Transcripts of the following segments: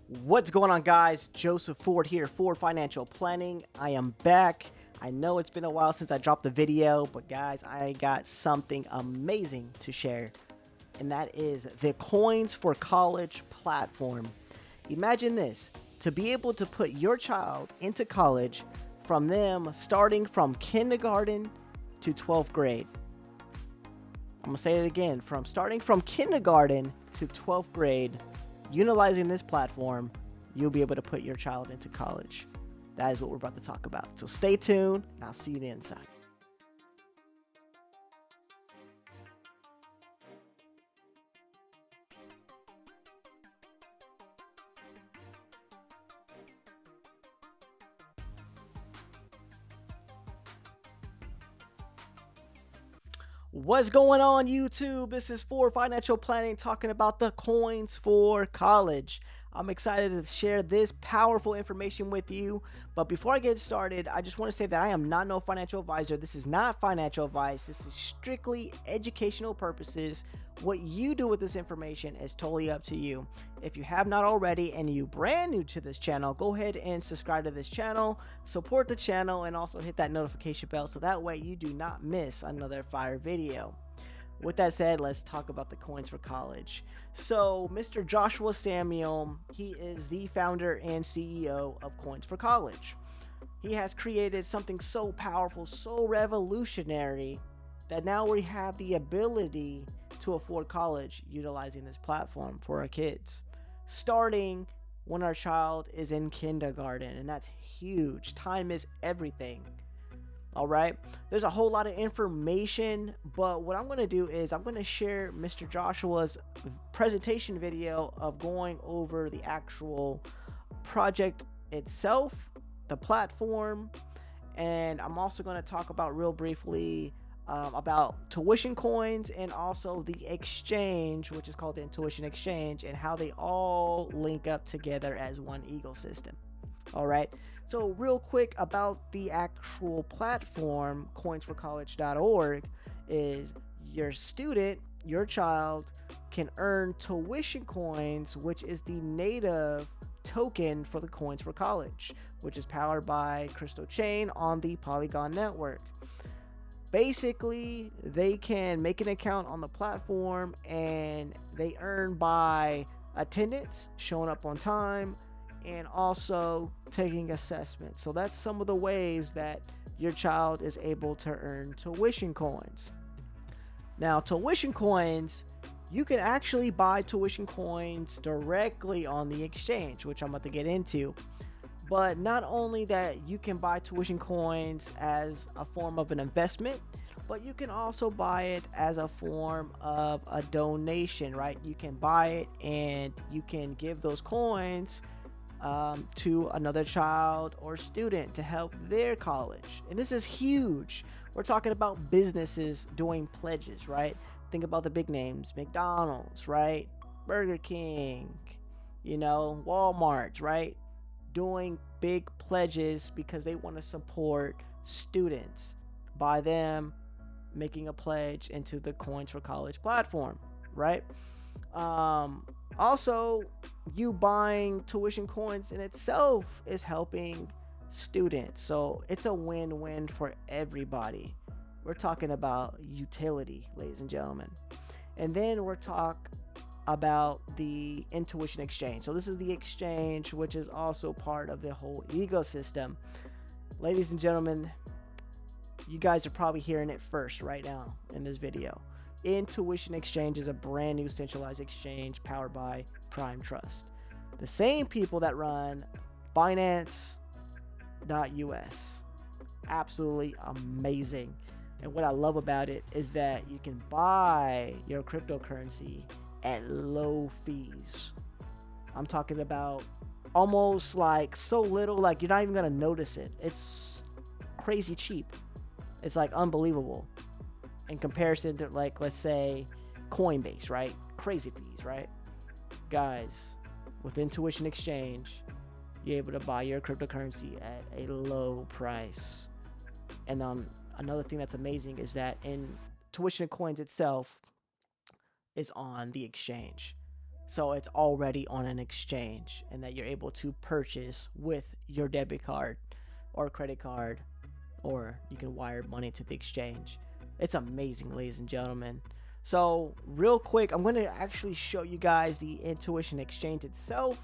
What's going on, guys? Joseph Ford here, Ford Financial Planning. I am back. I know it's been a while since I dropped the video, but guys, I got something amazing to share, and that is the Coins for College platform. Imagine this, to be able to put your child into college from them starting from kindergarten to 12th grade. I'm going to say it again, from starting from kindergarten to 12th grade. Utilizing this platform, you'll be able to put your child into college. That is what we're about to talk about. So stay tuned, and I'll see you on the inside. What's going on, YouTube? This is For Financial Planning, talking about the coins for college. I'm excited to share this powerful information with you. But before I get started, I just want to say that I am not no financial advisor. This is not financial advice. This is strictly educational purposes. What you do with this information is totally up to you. If you have not already and you brand new to this channel, go ahead and subscribe to this channel, support the channel, and also hit that notification bell so that way you do not miss another fire video. With that said, let's talk about the coins for college. So Mr. Joshua Samuel, he is the founder and CEO of Coins for College. He has created something so powerful, so revolutionary, that now we have the ability to afford college utilizing this platform for our kids, starting when our child is in kindergarten. And that's huge. Time is everything. All right, there's a whole lot of information, but what I'm going to do is I'm going to share Mr. Joshua's presentation video of going over the actual project itself, the platform, and I'm also going to talk about real briefly about tuition coins and also the exchange, which is called the Tuition Exchange, and how they all link up together as one ecosystem. All right, so real quick about the actual platform, coinsforcollege.org, is your student, your child, can earn tuition coins, which is the native token for the Coins for College, which is powered by Crystal Chain on the Polygon network. Basically, they can make an account on the platform and they earn by attendance, showing up on time, and also taking assessments. So that's some of the ways that your child is able to earn tuition coins. Now, tuition coins, you can actually buy tuition coins directly on the exchange, which I'm about to get into. But not only that, you can buy tuition coins as a form of an investment, but you can also buy it as a form of a donation, right? You can buy it and you can give those coins to another child or student to help their college. And this is huge. We're talking about businesses doing pledges, right? Think about the big names, McDonald's, right? Burger King, Walmart, right? Doing big pledges because they want to support students by them making a pledge into the Coins for College platform, right? Also, you buying tuition coins in itself is helping students. So it's a win-win for everybody. We're talking about utility, ladies and gentlemen. And then we're talking about the Tuition Exchange. So this is the exchange, which is also part of the whole ecosystem. Ladies and gentlemen, you guys are probably hearing it first right now in this video. Tuition Exchange is a brand new centralized exchange powered by Prime Trust. The same people that run Binance.us. Absolutely amazing. And what I love about it is that you can buy your cryptocurrency at low fees. I'm talking about almost like so little, like you're not even going to notice it. It's crazy cheap. It's like unbelievable. In comparison to, like, let's say Coinbase, right? Crazy fees, right? Guys, with Tuition Exchange, you're able to buy your cryptocurrency at a low price. And another thing that's amazing is that in Tuition Coins itself is on the exchange. So it's already on an exchange, and that you're able to purchase with your debit card or credit card, or you can wire money to the exchange. It's amazing, ladies and gentlemen. So real quick, I'm going to actually show you guys the Intuition Exchange itself,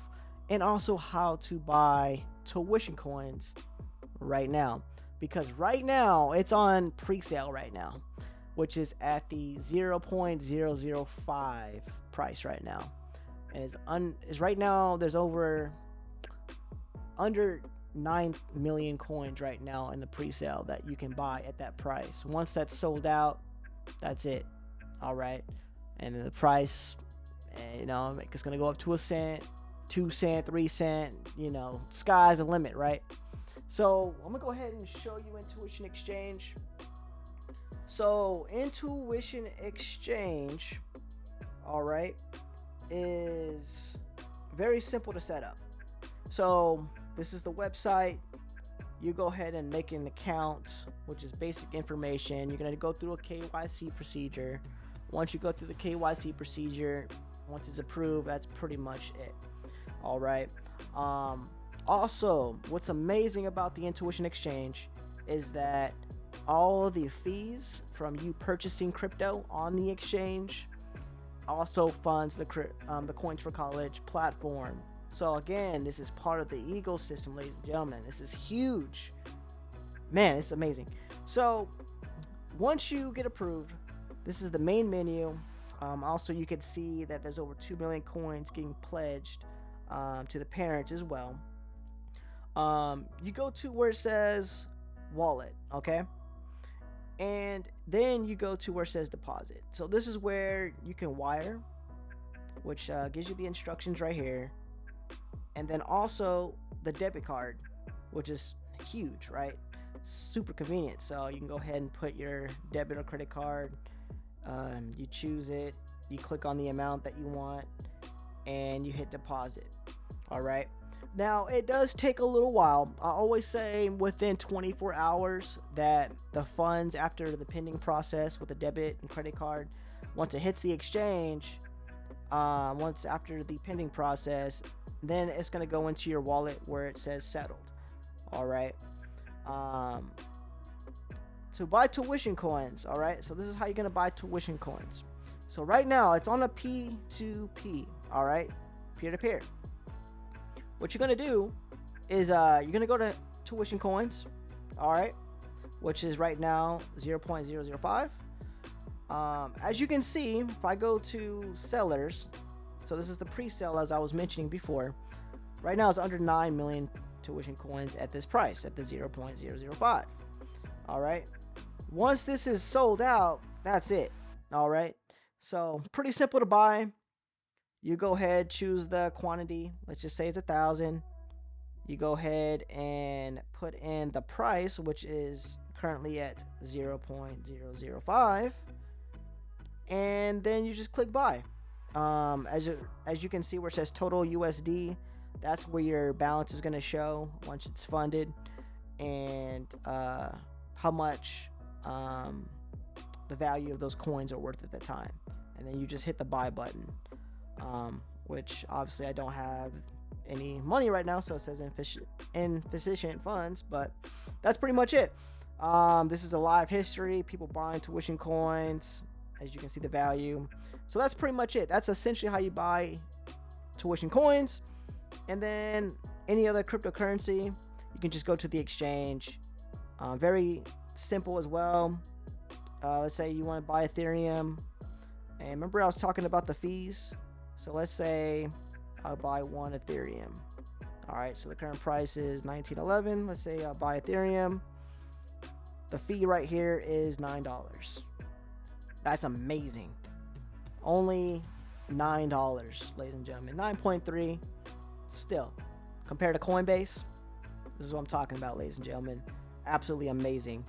and also how to buy tuition coins right now, because right now it's on pre-sale right now, which is at the 0.005 price right now, and is right now there's under 9 million coins right now in the pre-sale that you can buy at that price. Once that's sold out, that's it. All right, and then the price, it's gonna go up to a cent, 2 cent, 3 cent. Sky's the limit, right? So I'm gonna go ahead and show you Intuition Exchange. So Intuition Exchange, all right, is very simple to set up. So this is the website. You go ahead and make an account, which is basic information. You're going to go through a KYC procedure. Once you go through the KYC procedure, once it's approved, that's pretty much it. All right. Also, what's amazing about the Intuition Exchange is that all of the fees from you purchasing crypto on the exchange also funds the Coins for College platform. So again, this is part of the ecosystem, ladies and gentlemen. This is huge. Man, it's amazing. So once you get approved, this is the main menu. Also, you can see that there's over 2 million coins getting pledged to the parents as well. You go to where it says wallet, okay? And then you go to where it says deposit. So this is where you can wire, which gives you the instructions right here. And then also the debit card, which is huge, right? Super convenient. So you can go ahead and put your debit or credit card. You choose it. You click on the amount that you want, and you hit deposit. All right. Now, it does take a little while. I always say within 24 hours that the funds, after the pending process with the debit and credit card, once it hits the exchange, once after the pending process, then it's going to go into your wallet where it says settled. All right. To buy tuition coins. All right. So this is how you're going to buy tuition coins. So right now it's on a P2P. All right. Peer to peer. What you're going to do is you're going to go to tuition coins. All right. Which is right now 0.005. As you can see, if I go to sellers, so this is the pre-sale as I was mentioning before. Right now it's under 9 million tuition coins at this price, at the 0.005. All right. Once this is sold out, that's it. All right. So pretty simple to buy. You go ahead, choose the quantity. Let's just say it's 1,000. You go ahead and put in the price, which is currently at 0.005. And then you just click buy. As you can see where it says total USD, that's where your balance is going to show once it's funded, and how much the value of those coins are worth at the time. And then you just hit the buy button, which obviously I don't have any money right now, so it says insufficient funds, but that's pretty much it. This is a live history, people buying tuition coins. As you can see the value. So that's pretty much it. That's essentially how you buy tuition coins. And then any other cryptocurrency, you can just go to the exchange. Very simple as well. Let's say you want to buy Ethereum. And remember I was talking about the fees. So let's say I'll buy 1 Ethereum. All right, so the current price is $19.11. Let's say I'll buy Ethereum. The fee right here is $9. That's amazing. Only $9, ladies and gentlemen. 9.3. Still, compared to Coinbase, this is what I'm talking about, ladies and gentlemen. Absolutely amazing.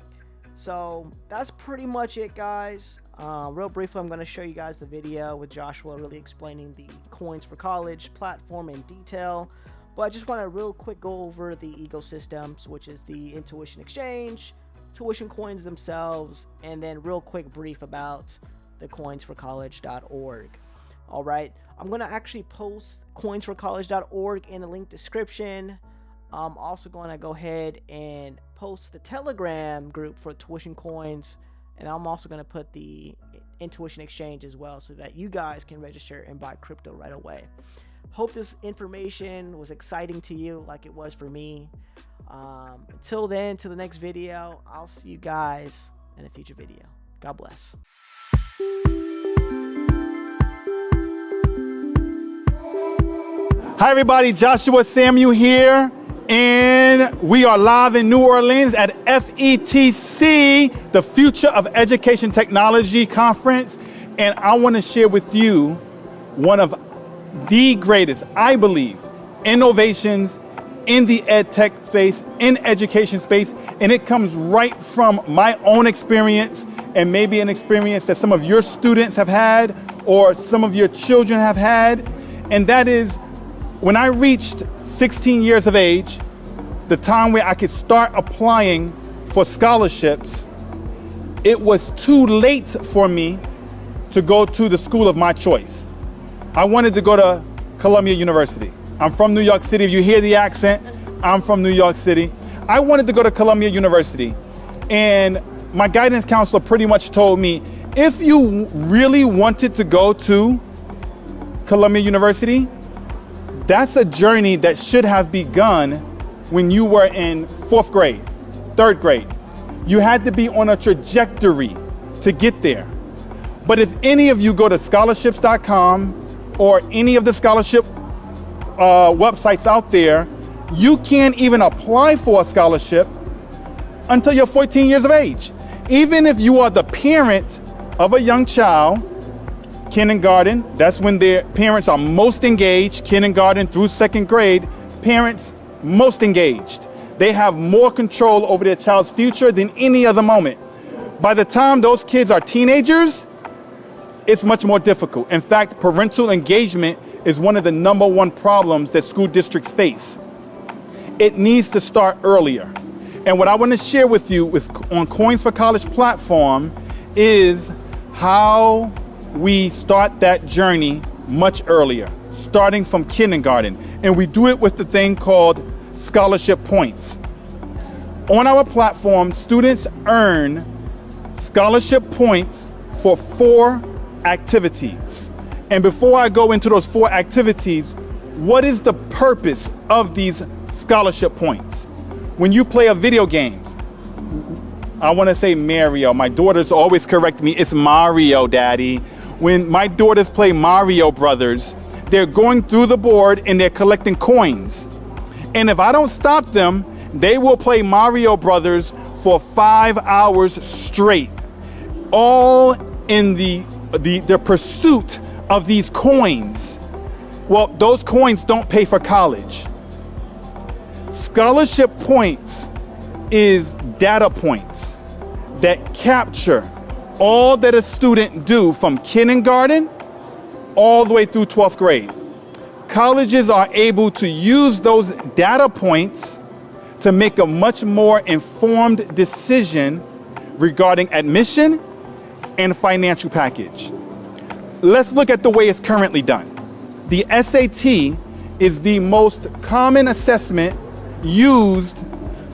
So that's pretty much it, guys. Real briefly, I'm going to show you guys the video with Joshua really explaining the Coins for College platform in detail. But I just want to real quick go over the ecosystems, which is the Intuition Exchange, tuition coins themselves, and then real quick brief about the coinsforcollege.org. All right. I'm going to actually post coinsforcollege.org in the link description. I'm also going to go ahead and post the Telegram group for Tuition Coins. And I'm also going to put the Intuition Exchange as well so that you guys can register and buy crypto right away. Hope this information was exciting to you like it was for me. Until then, to the next video, I'll see you guys in a future video. God bless. Hi everybody, Joshua Samuel here, and we are live in New Orleans at FETC, the Future of Education Technology Conference, and I want to share with you one of the greatest, I believe, innovations in the ed tech space, in education space, and it comes right from my own experience and maybe an experience that some of your students have had or some of your children have had, and that is when I reached 16 years of age, the time where I could start applying for scholarships, it was too late for me to go to the school of my choice. I wanted to go to Columbia University. I'm from New York City. If you hear the accent, I'm from New York City. I wanted to go to Columbia University. And my guidance counselor pretty much told me, if you really wanted to go to Columbia University, that's a journey that should have begun when you were in 4th grade, 3rd grade. You had to be on a trajectory to get there. But if any of you go to scholarships.com or any of the scholarship websites out there, you can't even apply for a scholarship until you're 14 years of age. Even if you are the parent of a young child, kindergarten, that's when their parents are most engaged, kindergarten through 2nd grade, parents most engaged. They have more control over their child's future than any other moment. By the time those kids are teenagers, it's much more difficult. In fact, parental engagement is one of the #1 problems that school districts face. It needs to start earlier. And what I want to share with you on Coins for College platform is how we start that journey much earlier, starting from kindergarten. And we do it with the thing called scholarship points. On our platform, students earn scholarship points for 4 activities. And before I go into those 4 activities, what is the purpose of these scholarship points? When you play a video games, I want to say Mario. My daughters always correct me. It's Mario, Daddy. When my daughters play Mario Brothers, they're going through the board and they're collecting coins. And if I don't stop them, they will play Mario Brothers for 5 hours straight, all in the pursuit of these coins. Well, those coins don't pay for college. Scholarship points is data points that capture all that a student do from kindergarten all the way through 12th grade. Colleges are able to use those data points to make a much more informed decision regarding admission and financial package. Let's look at the way it's currently done. The SAT is the most common assessment used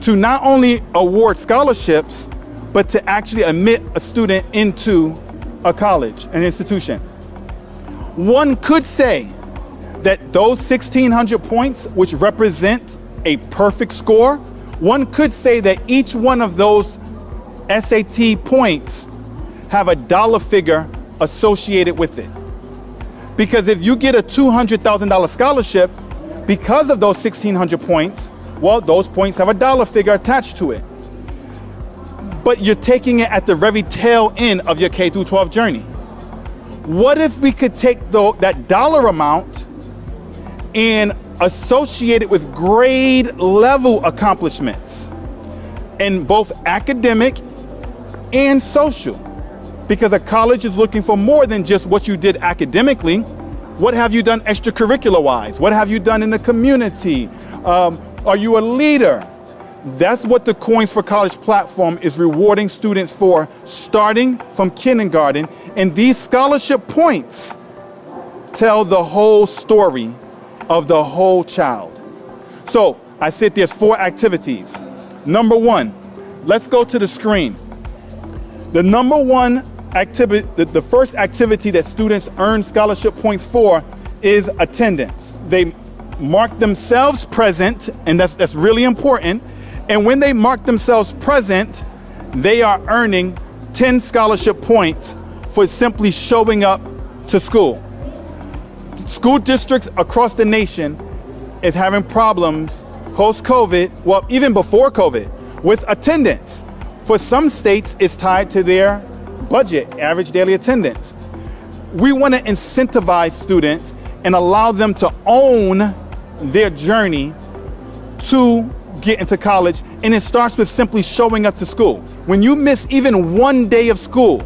to not only award scholarships, but to actually admit a student into a college, an institution. One could say that those 1,600 points, which represent a perfect score, one could say that each one of those SAT points have a dollar figure associated with it. Because if you get a $200,000 scholarship, because of those 1,600 points, well, those points have a dollar figure attached to it. But you're taking it at the very tail end of your K through 12 journey. What if we could take that dollar amount and associate it with grade level accomplishments in both academic and social? Because a college is looking for more than just what you did academically. What have you done extracurricular wise? What have you done in the community? Are you a leader? That's what the Coins for College platform is rewarding students for, starting from kindergarten. And these scholarship points tell the whole story of the whole child. So I said there's 4 activities. Number 1, let's go to the screen. The number 1 activity, the first activity that students earn scholarship points for is attendance. They mark themselves present, and that's really important. And when they mark themselves present, they are earning 10 scholarship points for simply showing up to school. School districts across the nation is having problems post-COVID, well, even before COVID, with attendance. For some states, it's tied to their budget, average daily attendance. We want to incentivize students and allow them to own their journey to get into college, and it starts with simply showing up to school. When you miss even one day of school,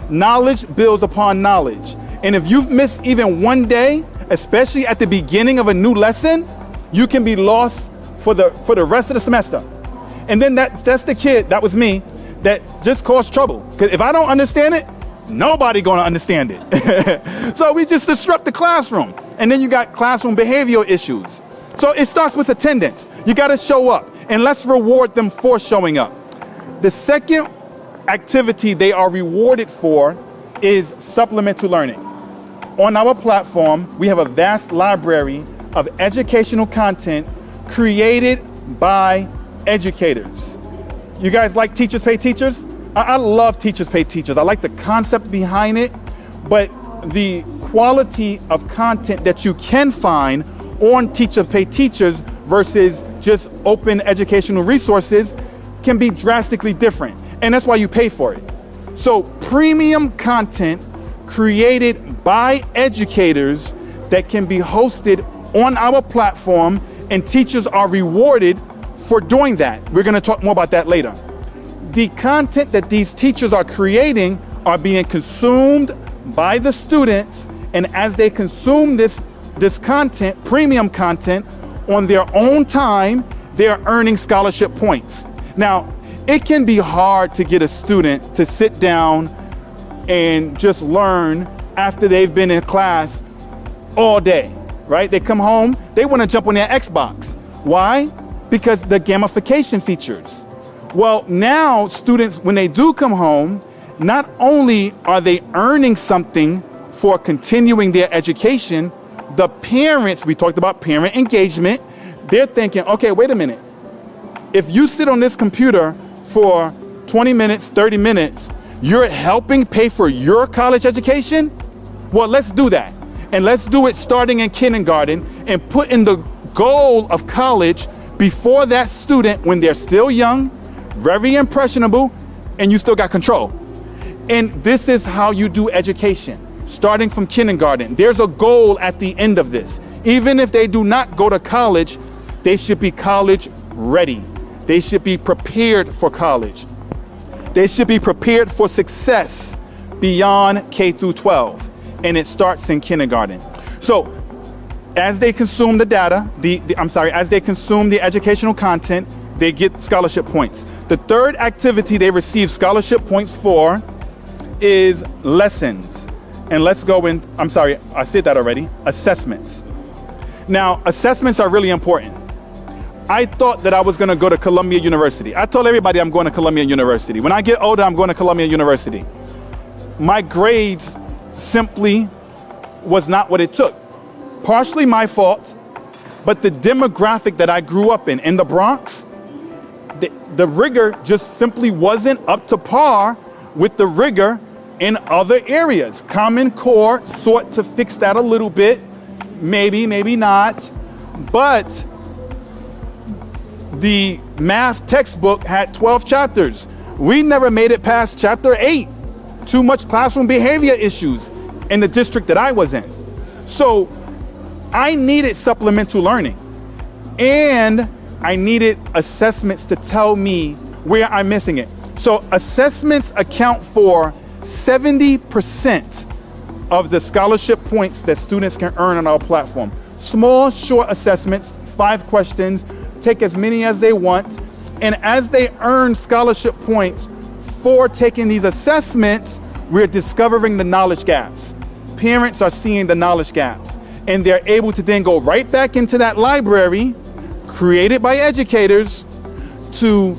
knowledge builds upon knowledge. And if you've missed even one day, especially at the beginning of a new lesson, you can be lost for the rest of the semester. And then that's the kid, that was me, that just caused trouble. Because if I don't understand it, nobody gonna understand it. So we just disrupt the classroom. And then you got classroom behavioral issues. So it starts with attendance. You gotta show up, and let's reward them for showing up. The second activity they are rewarded for is supplemental learning. On our platform, we have a vast library of educational content created by educators. You guys like Teachers Pay Teachers? I love Teachers Pay Teachers. I like the concept behind it, but the quality of content that you can find on Teachers Pay Teachers versus just open educational resources can be drastically different. And that's why you pay for it. So premium content created by educators that can be hosted on our platform, and teachers are rewarded for doing that. We're going to talk more about that later. The content that these teachers are creating are being consumed by the students, and as they consume this content, premium content, on their own time, they're earning scholarship points. Now, it can be hard to get a student to sit down and just learn after they've been in class all day, right? They come home, they want to jump on their Xbox. Why? Because the gamification features. Well, now students, when they do come home, not only are they earning something for continuing their education, the parents, we talked about parent engagement, they're thinking, okay, wait a minute. If you sit on this computer for 20 minutes, 30 minutes, you're helping pay for your college education? Well, let's do that. And let's do it starting in kindergarten and put in the goal of college before that student when they're still young, very impressionable, and you still got control. And this is how you do education, starting from kindergarten. There's a goal at the end of this. Even if they do not go to college, they should be college ready. They should be prepared for college. They should be prepared for success beyond K through 12. And it starts in kindergarten. So as they consume the data, as they consume the educational content, they get scholarship points. The third activity they receive scholarship points for is lessons. And let's go in, I said that already, assessments. Now, assessments are really important. I thought that I was gonna go to Columbia University. I told everybody I'm going to Columbia University. When I get older, I'm going to Columbia University. My grades simply was not what it took. Partially my fault, but the demographic that I grew up in the Bronx, the rigor just simply wasn't up to par with the rigor in other areas. Common Core sought to fix that a little bit, maybe not, but the math textbook had 12 chapters. We never made it past chapter 8. Too much classroom behavior issues in the district that I was in. So I needed supplemental learning, and I needed assessments to tell me where I'm missing it. So assessments account for 70% of the scholarship points that students can earn on our platform. Small, short assessments, 5 questions, take as many as they want. And as they earn scholarship points for taking these assessments, we're discovering the knowledge gaps. parents are seeing the knowledge gaps, and they're able to then go right back into that library created by educators to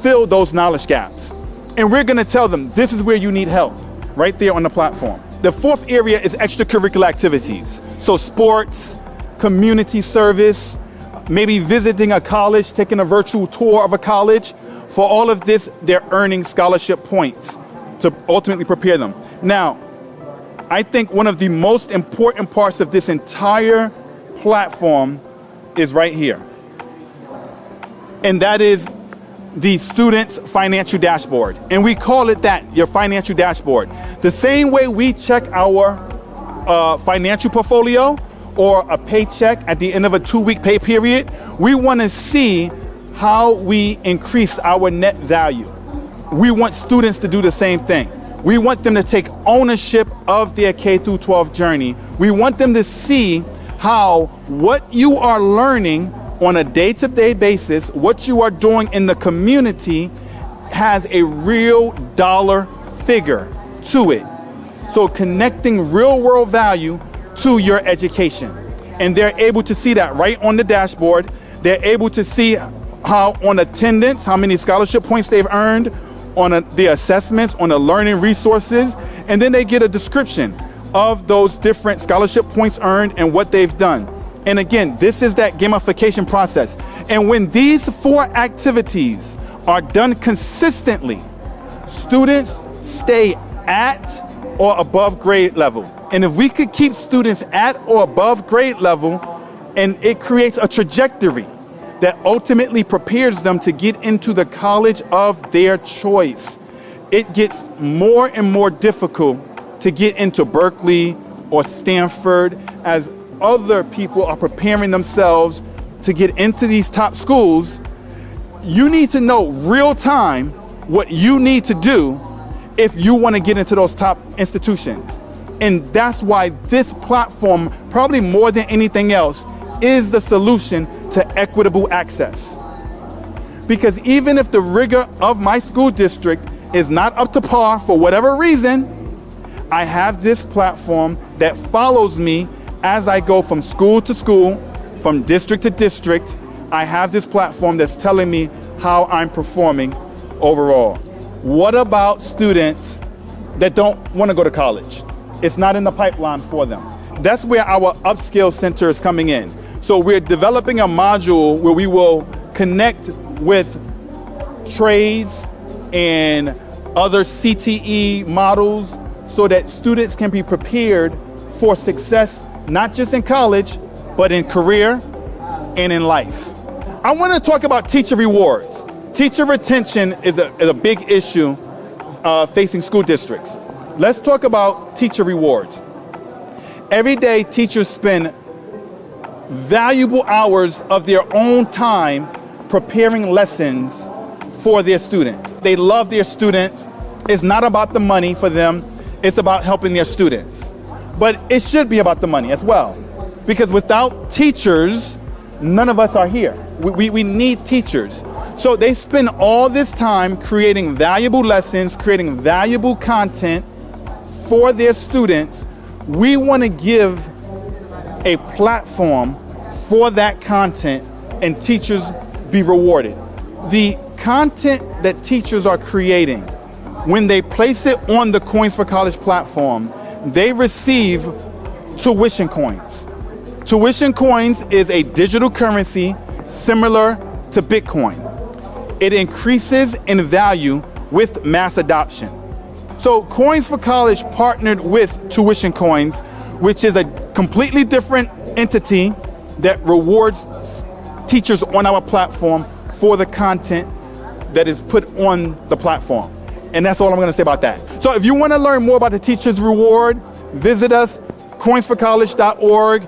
fill those knowledge gaps. And we're gonna tell them, this is where you need help, right there on the platform. The fourth area is extracurricular activities. So sports, community service, maybe visiting a college, taking a virtual tour of a college. For all of this, they're earning scholarship points to ultimately prepare them. Now, I think one of the most important parts of this entire platform is right here. And that is the student's financial dashboard. And we call it that, your financial dashboard. The same way we check our financial portfolio or a paycheck at the end of a 2-week pay period, we want to see how we increase our net value. We want students to do the same thing. We want them to take ownership of their K-12 journey. We want them to see how what you are learning on a day-to-day basis, what you are doing in the community has a real dollar figure to it. So connecting real world value to your education. And they're able to see that right on the dashboard. They're able to see how on attendance, how many scholarship points they've earned, on the assessments, on the learning resources, and then they get a description of those different scholarship points earned and what they've done. And again, this is that gamification process. And when these 4 activities are done consistently, students stay at or above grade level. And if we could keep students at or above grade level, and it creates a trajectory that ultimately prepares them to get into the college of their choice. It gets more and more difficult to get into Berkeley or Stanford as other people are preparing themselves to get into these top schools. You need to know real time what you need to do if you want to get into those top institutions. And that's why this platform, probably more than anything else, is the solution to equitable access. Because even if the rigor of my school district is not up to par for whatever reason, I have this platform that follows me as I go from school to school, from district to district. I have this platform that's telling me how I'm performing overall. What about students that don't want to go to college? It's not in the pipeline for them. That's where our upskill center is coming in. So we're developing a module where we will connect with trades and other CTE models so that students can be prepared for success, not just in college, but in career and in life. I want to talk about teacher rewards. Teacher retention is a big issue facing school districts. Let's talk about teacher rewards. Every day, teachers spend valuable hours of their own time preparing lessons for their students. They love their students. It's not about the money for them. It's about helping their students. But it should be about the money as well. Because without teachers, none of us are here. We need teachers. So they spend all this time creating valuable lessons, creating valuable content for their students. We want to give a platform for that content and teachers be rewarded. The content that teachers are creating, when they place it on the Coins for College platform, they receive tuition coins. Tuition coins is a digital currency similar to Bitcoin. It increases in value with mass adoption. So Coins for College partnered with Tuition Coins, which is a completely different entity that rewards teachers on our platform for the content that is put on the platform. And that's all I'm going to say about that. So if you want to learn more about the Teachers Reward, visit us, coinsforcollege.org.